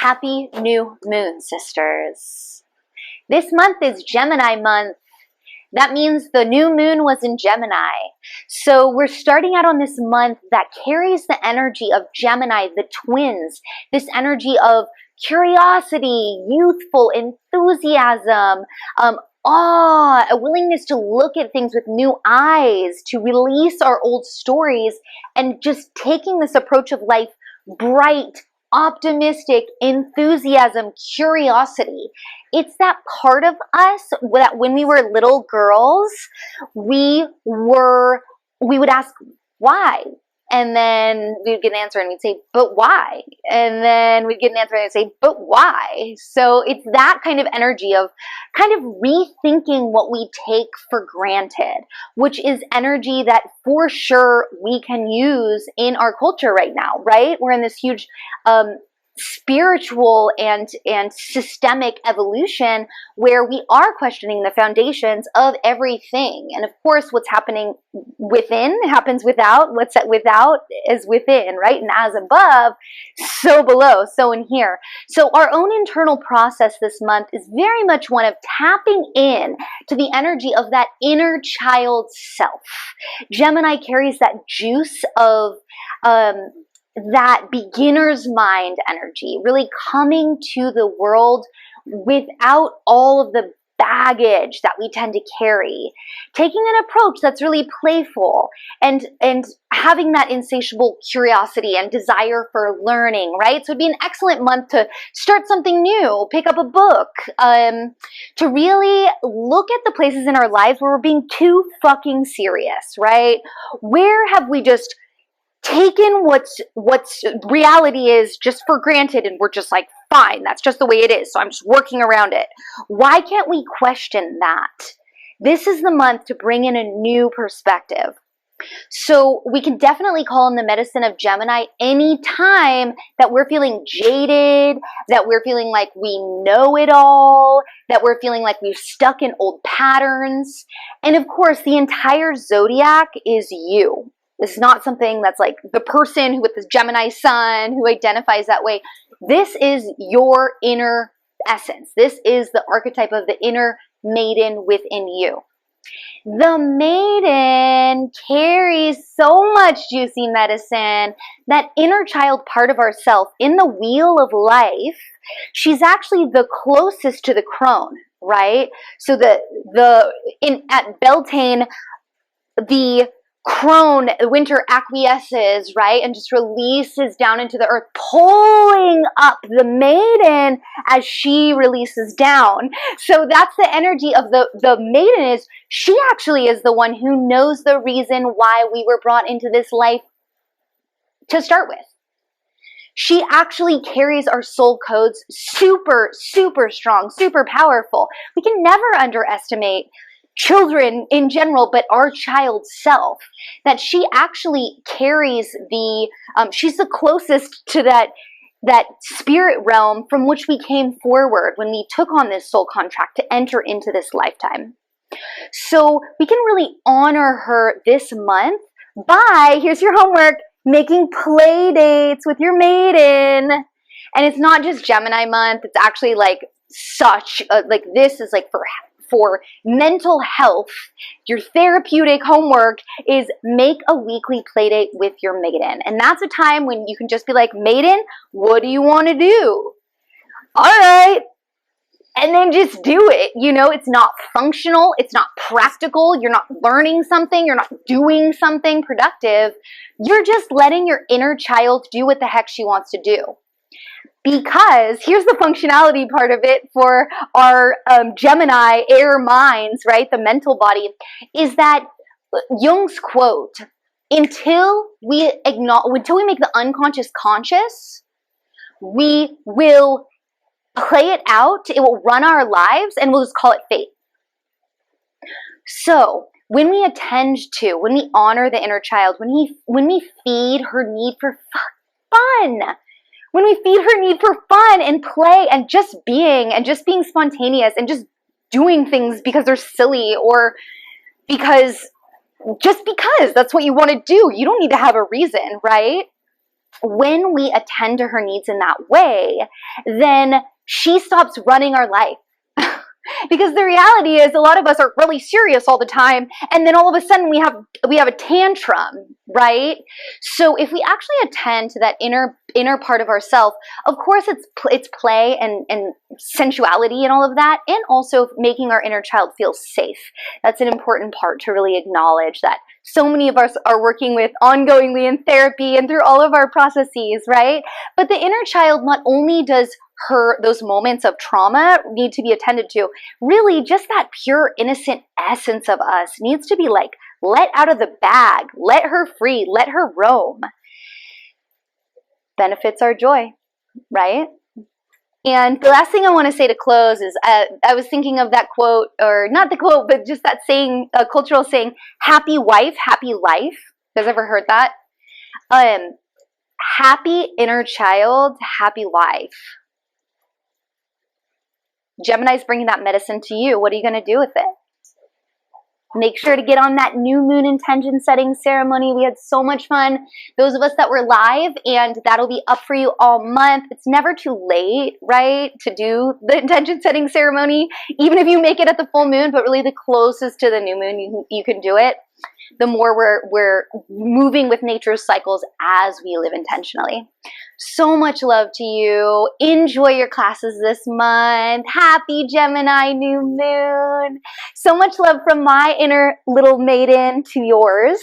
Happy new moon, sisters. This month is Gemini month. That means the new moon was in Gemini. So we're starting out on this month that carries the energy of Gemini, the twins, this energy of curiosity, youthful enthusiasm, awe, a willingness to look at things with new eyes, to release our old stories, and just taking this approach of life bright, optimistic, enthusiasm, curiosity. It's that part of us that when we were little girls, we would ask why. And then we'd get an answer and we'd say, but why? And then we'd get an answer and they'd say, but why? So it's that kind of energy of kind of rethinking what we take for granted, which is energy that for sure we can use in our culture right now, right? We're in this huge spiritual and systemic evolution where we are questioning the foundations of everything. And of course, what's happening within happens without. What's without is within, right? And as above, so below, so in here. So our own internal process this month is very much one of tapping in to the energy of that inner child self. Gemini carries that juice of that beginner's mind energy, really coming to the world without all of the baggage that we tend to carry, taking an approach that's really playful and having that insatiable curiosity and desire for learning, right? So it'd be an excellent month to start something new, pick up a book, to really look at the places in our lives where we're being too fucking serious, right? Where have we just taken what's reality is just for granted, and we're just like, fine, that's just the way it is, so I'm just working around it. Why can't we question that? This is the month to bring in a new perspective. So we can definitely call in the medicine of Gemini anytime that we're feeling jaded, that we're feeling like we know it all, that we're feeling like we've stuck in old patterns. And of course, the entire zodiac is you. This is not something that's like the person who with the Gemini sun who identifies that way. This is your inner essence. This is the archetype of the inner maiden within you. The maiden carries so much juicy medicine, that inner child part of ourself in the wheel of life. She's actually the closest to the crone, right? So at Beltane, the crone, winter acquiesces, right? And just releases down into the earth, pulling up the maiden as she releases down. So that's the energy of the maiden. Is she actually is the one who knows the reason why we were brought into this life to start with. She actually carries our soul codes super, super strong, super powerful. We can never underestimate children in general, but our child self, that she actually carries she's the closest to that spirit realm from which we came forward when we took on this soul contract to enter into this lifetime. So we can really honor her this month by, here's your homework, making play dates with your maiden. And it's not just Gemini month, it's actually like this is like for mental health. Your therapeutic homework is make a weekly play date with your maiden. And that's a time when you can just be like, maiden, what do you want to do? All right. And then just do it. You know, it's not functional. It's not practical. You're not learning something. You're not doing something productive. You're just letting your inner child do what the heck she wants to do. Because here's the functionality part of it for our Gemini air minds, right? The mental body, is that Jung's quote, until we make the unconscious conscious, we will play it out, it will run our lives, and we'll just call it fate. So when we when we honor the inner child, when we feed her need for fun, when we feed her need for fun and play and just being spontaneous and just doing things because they're silly or because that's what you want to do. You don't need to have a reason, right? when we attend to her needs in that way, then she stops running our life. Because the reality is a lot of us are really serious all the time, and then all of a sudden we have a tantrum, right? So if we actually attend to that inner part of ourselves, of course it's play and sensuality and all of that, and also making our inner child feel safe. That's an important part to really acknowledge, that so many of us are working with ongoingly in therapy and through all of our processes, right? But the inner child, not only does those moments of trauma need to be attended to, really just that pure innocent essence of us needs to be like let out of the bag, let her free, let her roam. Benefits our joy, right? And the last thing I want to say to close is I was thinking of that quote, or not the quote, but just that saying, a cultural saying, happy wife, happy life. You guys ever heard that? Happy inner child, happy life. Gemini's bringing that medicine to you. What are you going to do with it? Make sure to get on that new moon intention setting ceremony. We had so much fun. Those of us that were live, and that'll be up for you all month. It's never too late, right, to do the intention setting ceremony, even if you make it at the full moon, but really the closest to the new moon you can do it. The more we're moving with nature's cycles as we live intentionally. So much love to you. Enjoy your classes this month. Happy Gemini new moon. So much love from my inner little maiden to yours.